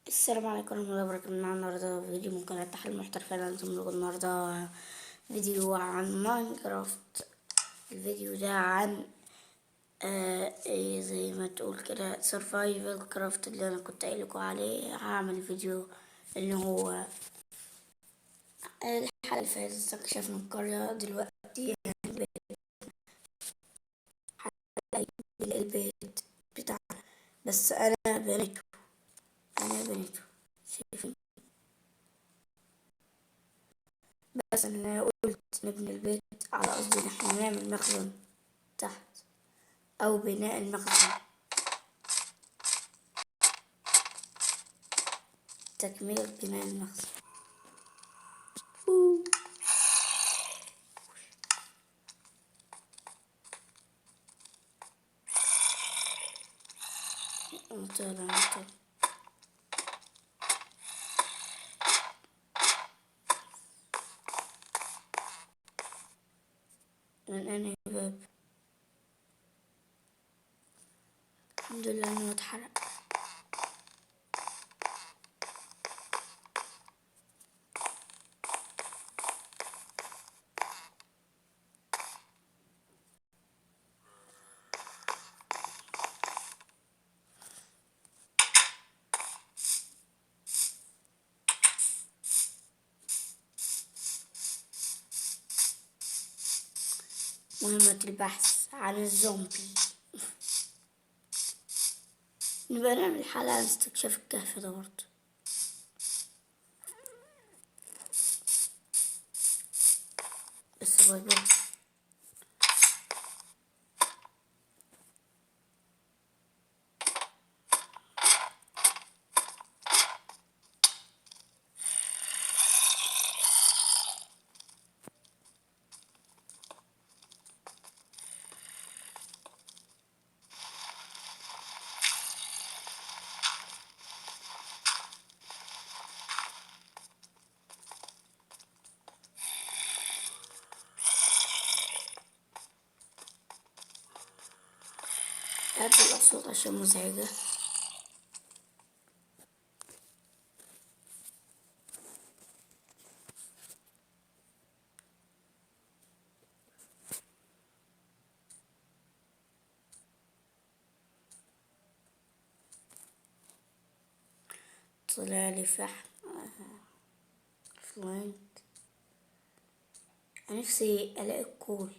السلام عليكم ورحمة الله وبركاته. معنا النهاردة فيديو من قناة تحليل المحترفة. لازم لكم النهاردة فيديو عن ماينكرافت. الفيديو ده عن زي ما تقول كده سرفايفل كرافت اللي انا كنت قايلكوا عليه. هعمل فيديو اللي هو الحلقة اللي فاتت استكشفنا القرية. دلوقتي البيت بتاعنا، بس انا بنيته شايفين. بس انا قلت نبني البيت على قصدي ان احنا نعمل مخزن تحت او بناء المخزن، تكملة بناء المخزن. طلع من انهي باب؟ الحمد لله انه اتحرق. مهمة البحث عن الزومبي. نبقى نعمل حلقة عن استكشاف الكهف ده برضه. بس باي باي. هات الأصوات عشان مزعجة. طلع لي فحم فلوينت. نفسي ألاقي الكول.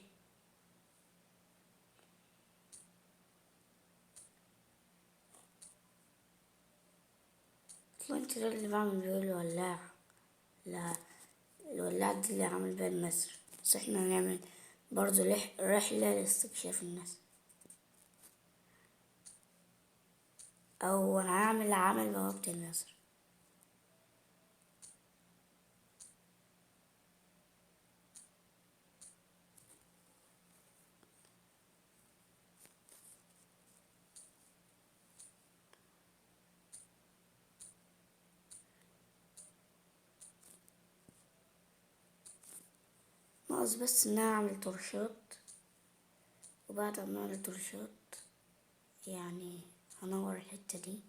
فلوينت ده اللي بعمل بيه الولاعة. لا، الولاعة دي اللي عامل بيها النسر. بس احنا هنعمل برضه رحلة لاستكشاف النسر، او هعمل عمل بوابة النسر. ناقص بس ان انا اعمل ترشات، وبعد ما اعمل ترشات يعني هنور الحتة دي.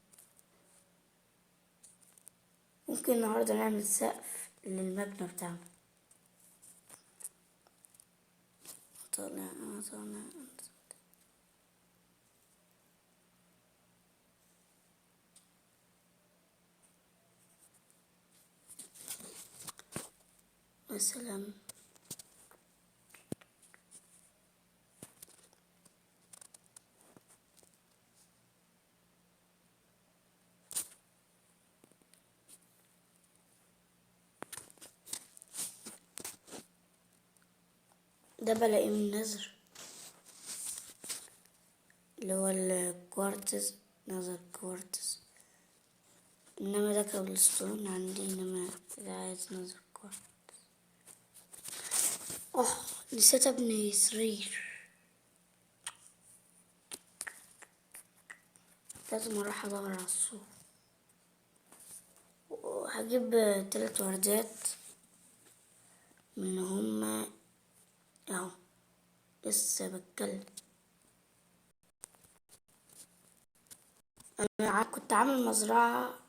ممكن النهاردة نعمل سقف للمبنى بتاعنا. طالع مثلا ده بلاقيه من نظر اللي هو الكوارتز، نظر كوارتز. انما ده كابلستون عندي، انما ده عايز نظر كوارتز. اه، نسيت ابني سرير. لازم اروح ادور على السوق، وهجيب 3 وردات من هما اهو. لسه بتكلم. انا كنت عامل مزرعة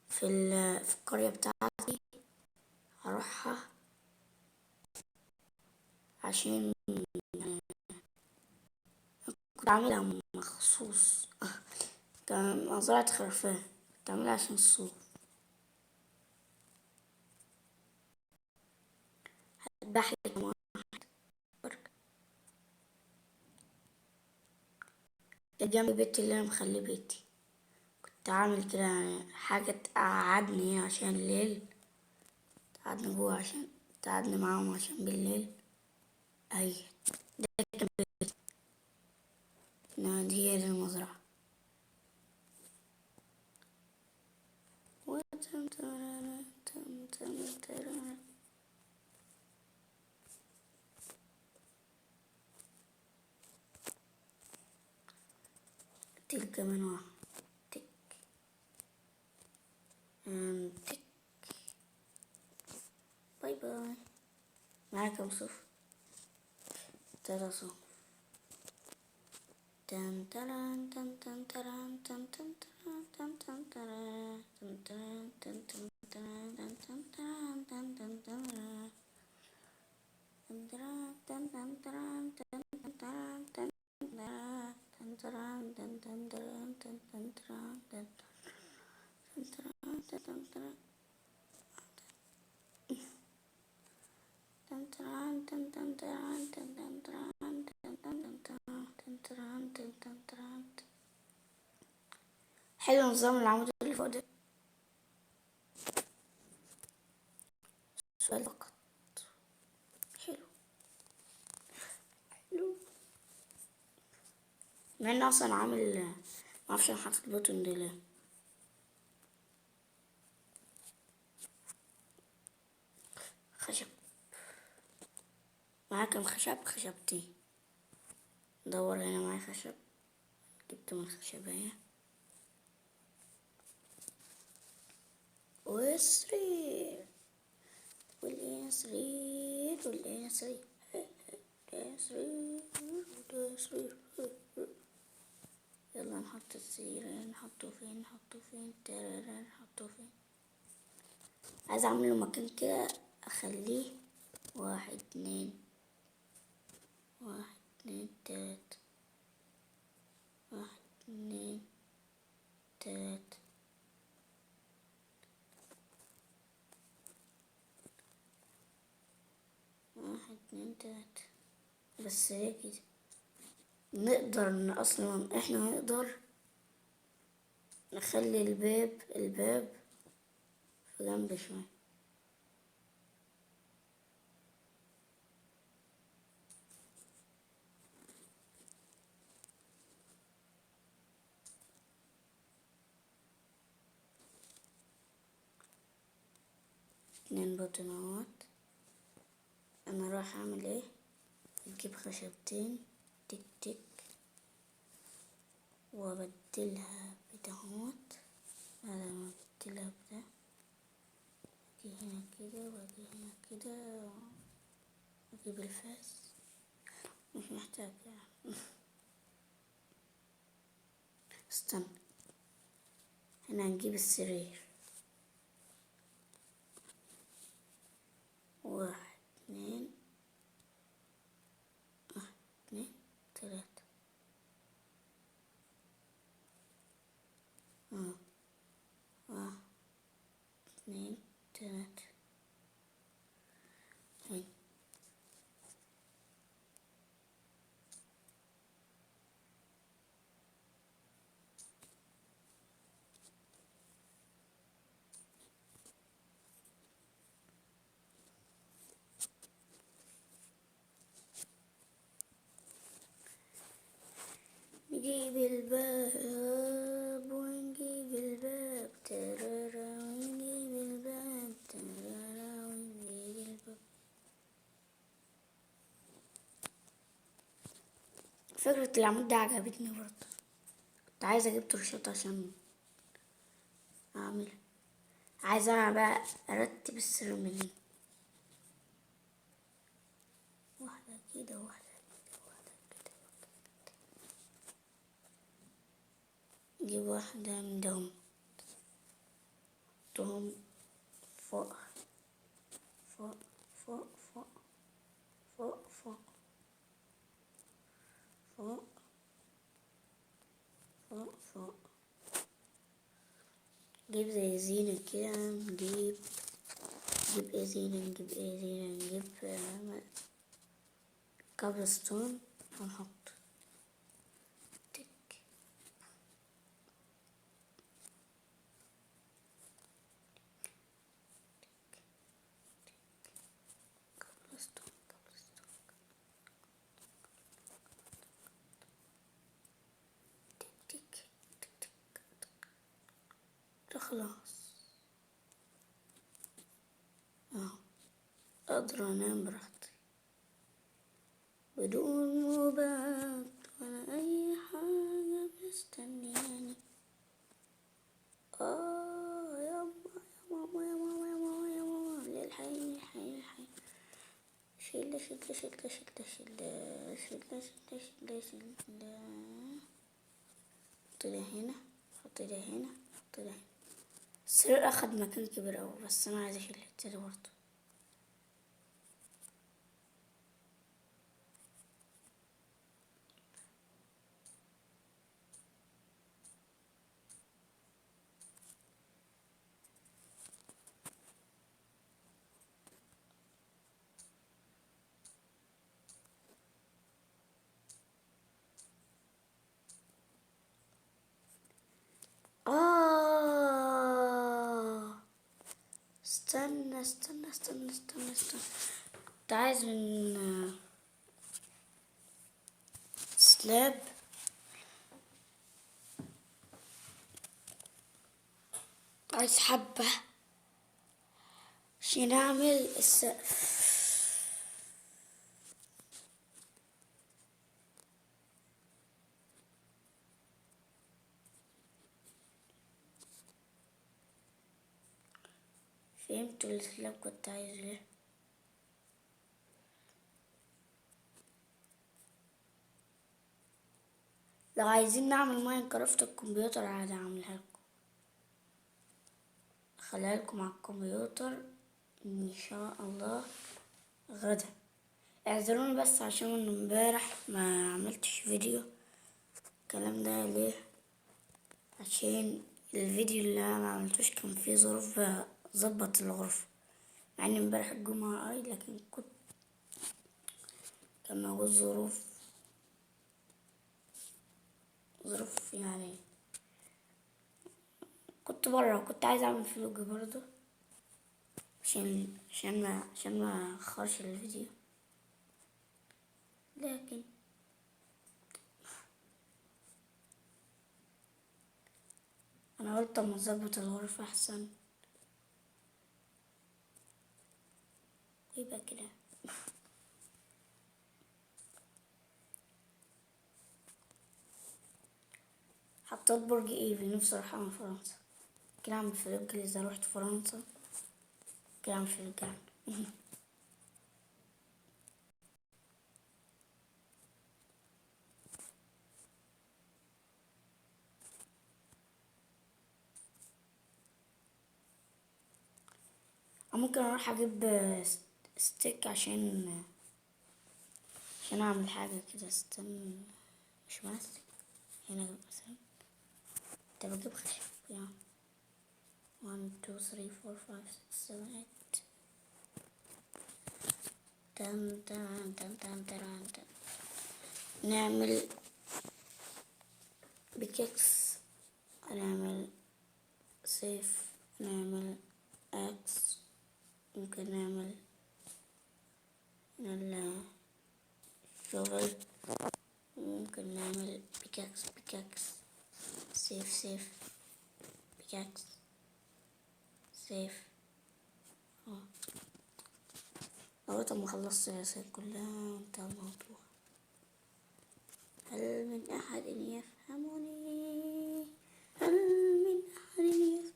في القرية بتاعتي، هروحها عشان كنت عاملها مخصوص. كان مزرعة خرفان، كنت عاملها عشان الصوف. هذبح لي كمان بركة. ده جنب بيتي اللي انا مخليه بيتي. كنت عامل كده يعني حاجة تقعدني عشان الليل، تقعدني جوه عشان تقعدني معاهم عشان بالليل. اي ده كان بيتي. إنما دي هي دي المزرعة. تيجي كمان واحد. تك تك. باي باي. معايا كام صفر؟ 3 صفر. تن تران تن تن تران تن تن تران تن تن تران تن تران تن تن تران تن تن تران تن تن تران تن تران تن تن تران تن تن تران تن تن تران تن تن تران تن تن تران تن تن تران تن تن تران تن تن تران تن تن تران تن تن تران تن تران تن تن تران. حلو نظام العمود اللي فوق ده. سؤال فقط. حلو حلو. مع اني اصلا عامل معرفش انا حاطط البوتون ده ليه. خشب. معايا كام خشب؟ خشبتين. دور هنا معايا خشب. جبت من الخشبية وسرير. واللي سرير واللي سرير سرير سرير. يلا نحط السرير. نحطه فين؟ نحطه فين؟ ترارا نحطه فين؟ عايز اعمله مكان كده اخليه 1 2 1 2 3 1 2 3 1 2 3. بس هي كده نقدر اصلا احنا نقدر نخلي الباب في جنب شوية. اتنين بطنات. انا راح اعمل ايه؟ اجيب خشبتين تك تك وابدلها بدهوت. بعد ما ابدلها بده اجي هنا كده واجي هنا كده واجيب الفاس. مش محتاج يعني. استنى. هنا نجيب السرير. 1 2 1 2 3. 1 2 3. نجيب الباب ونجيب الباب ترارا ونجيب الباب ترارا ونجيب الباب. فكرة العمود ده عجبتني برضه. كنت عايزة اجيب ترشات عشان اعمل. عايزة انا بقى ارتب السيراميك. واحدة كده واحدة كده واحدة كده. نجيب واحدة من دهم. خلصتهم. فوق فوق فوق فوق فوق فوق فوق فوق فوق. نجيب زي زينة كده، نجيب ايه زينة، نجيب ايه زينة، نجيب كابلستون ونحط تك. كابلستون كابلستون تك تك تك تك تك. خلاص اهو اقدر انام براحتي بدون مبات ولا اي حاجة مستنياني. يا ماما يا ماما يا ماما يا ماما، الحقيني الحقيني الحقيني. شيلة شيلة شيلة شيلة شيلة شيلة شيلة شيلة شيلة. حطيلها هنا، حطيلها هنا، حطيلها هنا. السرير اخد مكان كبير اوي، بس انا عايزة اشيل الحتة دي برضه. استنى استنى استنى استنى استنى. كنت عايز من سلاب، عايز حبة عشان اعمل السقف. فهمتوا السلاب كنت عايز ايه؟ لو عايزين نعمل ماينكرافت الكمبيوتر عادي اعملها لكم، اخليها لكم على الكمبيوتر ان شاء الله غدا. اعذروني بس عشان من امبارح ما عملتش فيديو. الكلام ده ليه؟ عشان الفيديو اللي انا ما عملتوش كان فيه ظروف ظبط الغرفة، مع ان امبارح الجمعة لكن كان موجود ظروف يعني. كنت برا وكنت عايز اعمل فلوج برضو عشان ما اخرش الفيديو، لكن انا قلت اما اظبط الغرفة احسن ويبقى كده. حطيت برج ايفل، نفسي اروح من فرنسا كده اعمل فلوج اذا روحت فرنسا كده اعمل فلوج عنه. ممكن اروح اجيب ستيك عشان اعمل حاجة كده. استنى، مش ماسك هنا مثلا. طب اجيب خشب يعني 1 2 3 4 5 6 7 8. تم تم تم تم تم تم. نعمل بيككس، نعمل سيف، نعمل اكس، ممكن نعمل شغل، ممكن نعمل بيكاكس سيف بيكاكس سيف. لغاية ما خلصت الرسائل كلها وانتهى الموضوع. هل من أحد يفهمني؟ هل من أحد يفهمني؟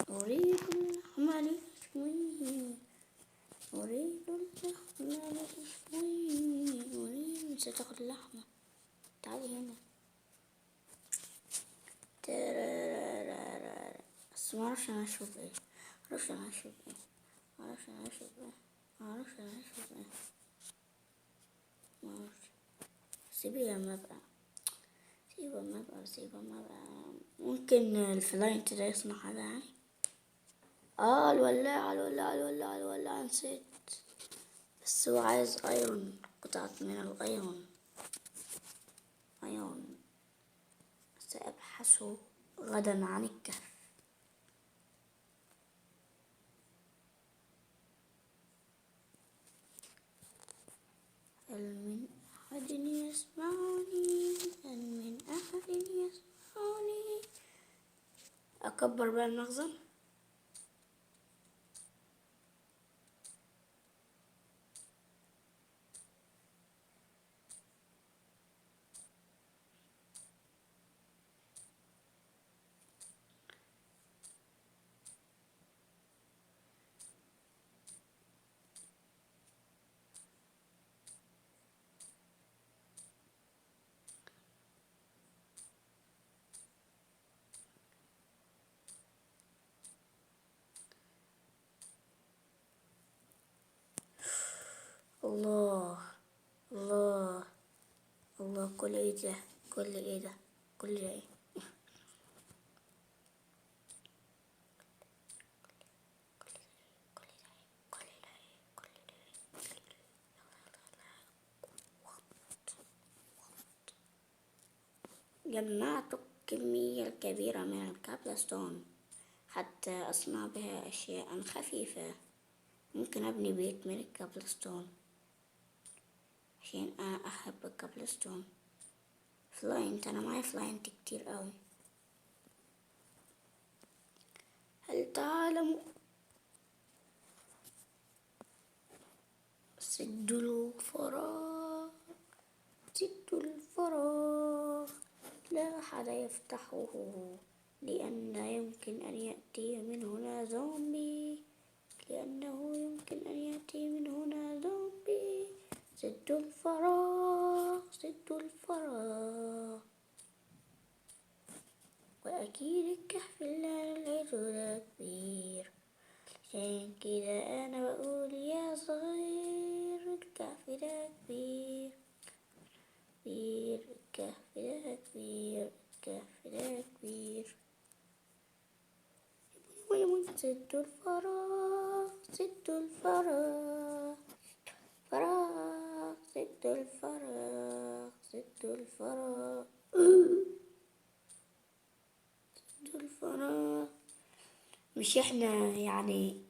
أريد اللحم لشويه، أريد اللحم لشويه، أريد. مش هتاخد اللحمة، تعالي هنا. بس معرفش انا اشوف ايه، معرفش انا اشوف ايه، معرفش انا اشوف ايه، معرفش انا اشوف ايه، معرفش. سيبي لما ابقى، سيبه ما بقى. ممكن الفلاينت ده يصنع حاجة يعني. الولاعة نسيت. بس هو عايز ايرون، قطعة من الايرون. ايرون. سأبحث غدا عن الكهف. هل من أحد يسمعني؟ هل من أحد يسمعني؟ أكبر بقى المخزن. الله الله الله، كل ايه ده؟ كل ايه ده؟ كل ايه؟ جمعت كمية كبيرة من الكابلستون حتى أصنع بها أشياء خفيفة. ممكن أبني بيت من الكابلستون عشان أنا أحب الكابلستون. فلاينت، أنا معايا فلاينت كتير أوي. هل تعلم سد الفراغ؟ سد الفراغ لا أحد يفتحه، لأن يمكن أن يأتي من هنا زومبي، لأنه يمكن أن يأتي من هنا زومبي. سد الفراغ، سد الفراغ. وأكيد الكهف اللي لقيته ده كبير، عشان كده أنا بقول يا صغير الكهف ده كبير، كبير الكهف ده كبير، الكهف ده كبير. سد الفراغ، سد الفراغ، فراغ، سد الفراغ، سد الفراغ. سد الفراغ. مش احنا يعني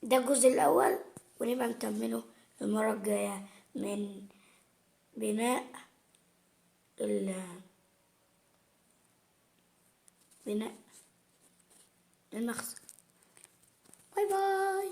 ده الجزء الأول، ونبقى نكمله المرة الجاية من بناء بناء المخزن. باي باي.